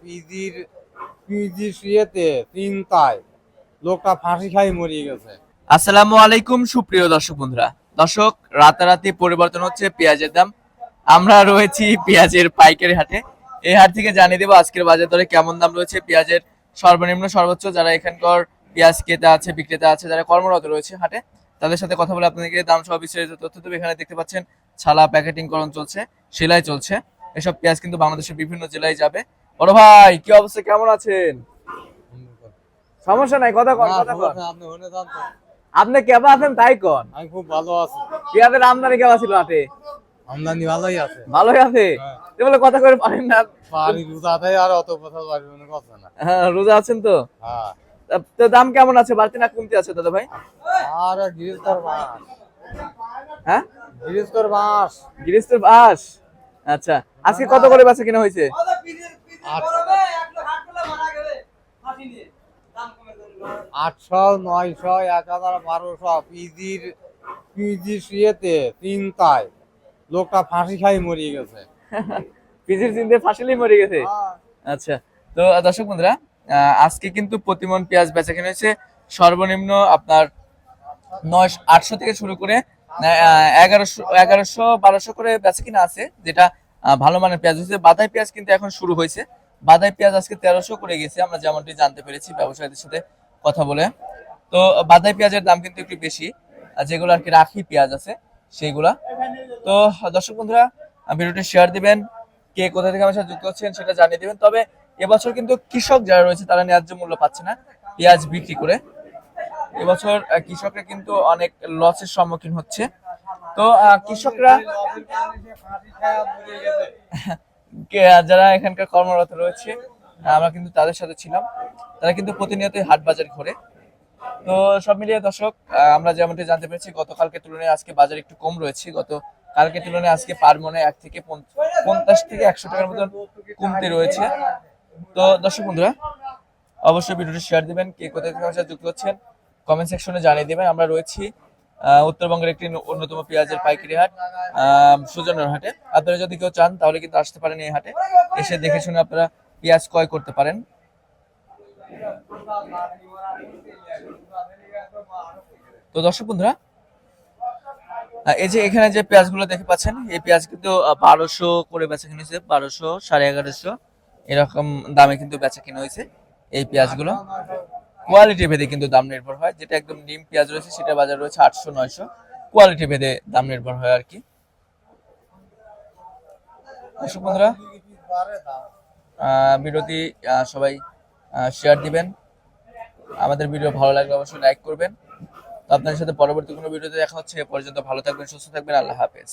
পিজির PG শুয়েতে চিন্তায় লোকটা ফাঁসি খাই মরিয়ে গেছে। আসসালামু আলাইকুম সুপ্রিয় দর্শক বন্ধুরা। দর্শক, রাতারাতি পরিবর্তন হচ্ছে পেঁয়াজের দাম। আমরা রয়েছি পেঁয়াজের পাইকারি হাটে। এই হাট থেকে জানিয়ে দেবো আজকের বাজার দরে কেমন দাম রয়েছে পেঁয়াজের, সর্বনিম্ন সর্বোচ্চ। যারা এখানকার পেঁয়াজ ক্রেতা আছে, বিক্রেতা আছে, যারা কর্মরত রয়েছে হাটে, তাদের সাথে কথা বলে আপনাদেরকে দাম সহ বিস্তারিত তথ্য দেবো। এখানে দেখতে পাচ্ছেন ছালা প্যাকেটিং করণ চলছে, সেলাই চলছে। এসব পেঁয়াজ কিন্তু বাংলাদেশের বিভিন্ন জেলায় যাবে। বড় ভাই, কি অবস্থা, কেমন আছেন? সমস্যা নাই, কথা কন, কথা কন। আপনি হনে যান তো। আপনি কেমন আছেন তাই কন। আমি খুব ভালো আছি। পেঁয়াজের আমদানি কেমন ছিল হাটে? আমদানি ভালোই আছে। ভালোই আছে। হ্যাঁ। তো বলে কথা করে পারেন না। পানি রোজাতে আর অত কথা পারবে মনে করছে না। হ্যাঁ, রোজা আছেন তো। হ্যাঁ। তো দাম কেমন আছে, বাড়তি না কমতি আছে দাদা ভাই? আর গিরিস্তর মাস। হ্যাঁ, গিরিস্তর মাস। গৃহস্থের বাস। আচ্ছা, আজকে কত করে বেচা কিনা হয়েছে? 800, 900, 1000, 1200 পিজি শুয়েতে চিন্তায় লোকটা ফাঁসি খাই মরিয়ে গেছে। পিজির চিন্তে ফাঁসিলেই মরে গেছে। আচ্ছা, তো দর্শক বন্ধুরা, আজকে কিন্তু প্রতিমন পেঁয়াজ বেচা কিনা হয়েছে সর্বনিম্ন আপনার 800 থেকে শুরু করে 1100 1200 করে বেচা কিনা আছে, যেটা ভালো মানের পেঁয়াজ হয়েছে। বাদাই পেঁয়াজ কিন্তু এখন শুরু হয়েছে। বাদাই পেঁয়াজ আজকে 1300 করে গেছে, আমরা যেমনটি জানতে পেরেছি ব্যবসায়ীদের সাথে কথা বলে। তো বাদাই পেঁয়াজের দাম কিন্তু একটু বেশি, আর যেগুলো আর কি রাখি পেঁয়াজ আছে সেইগুলা। তো দর্শক বন্ধুরা, ভিডিওটি শেয়ার দিবেন, কে কোথা থেকে আমার সাথে যুক্ত হচ্ছেন সেটা জানিয়ে দিবেন। তবে এবছর কিন্তু কৃষক যারা রয়েছে তারা ন্যায্য মূল্য পাচ্ছে না পেঁয়াজ বিক্রি করে। এবছর কৃষকরা কিন্তু অনেক লসের সম্মুখীন হচ্ছে। তো কৃষকরা যারা এখানকার কর্মরত রয়েছে, আমরা কিন্তু তাদের সাথে ছিলাম। তারা কিন্তু প্রতিনিয়তই হাট বাজার ঘোরে। তো সব মিলিয়ে দর্শক, আমরা যেমনটি জানতে পেরেছি গতকালকে তুলনায় আজকে বাজার একটু কম রয়েছে। কালকে তুলনায় আজকে পার মনে 1 থেকে 50 থেকে 100 টাকার মতন কমতে রয়েছে। তো দর্শক বন্ধুরা, অবশ্যই ভিডিওটি শেয়ার দিবেন, কে কোথায় থেকে আমার সাথে যুক্ত হচ্ছেন কমেন্ট সেকশনে জানিয়ে দিবেন। আমরা রয়েছি উত্তরবঙ্গের একটি অন্যতম পেঁয়াজের পাইকারি হাট, সুজনের হাটে। আপনারা যদি কেউ চান তাহলে কিন্তু আসতে পারেন এই হাটে, এসে দেখে শুনে আপনারা পেঁয়াজ ক্রয় করতে পারেন। তো দর্শক বন্ধুরা, এই যে এখানে যে পেঁয়াজগুলো দেখে পাচ্ছেন, এই পেঁয়াজ কিন্তু 1200 করে বেচা কিনা হয়েছে, 1200, 1150 এরকম দামে কিন্তু বেচা কিনা হয়েছে এই পেঁয়াজগুলো। কোয়ালিটি ভেদে কিন্তু দাম নির্ভর হয়। যেটা একদম নিম পেঁয়াজ রয়েছে সেটা বাজার রয়েছে 800, 900। কোয়ালিটি ভেদে দাম নির্ভর হয় আর কি। দর্শক বন্ধুরা, ভিডিওটি সবাই শেয়ার দিবেন। আমাদের ভিডিও ভালো লাগলে অবশ্যই লাইক করবেন। তো আপনাদের সাথে পরবর্তী কোনো ভিডিওতে দেখা হচ্ছে। এ পর্যন্ত ভালো থাকবেন, সুস্থ থাকবেন। আল্লাহ হাফেজ।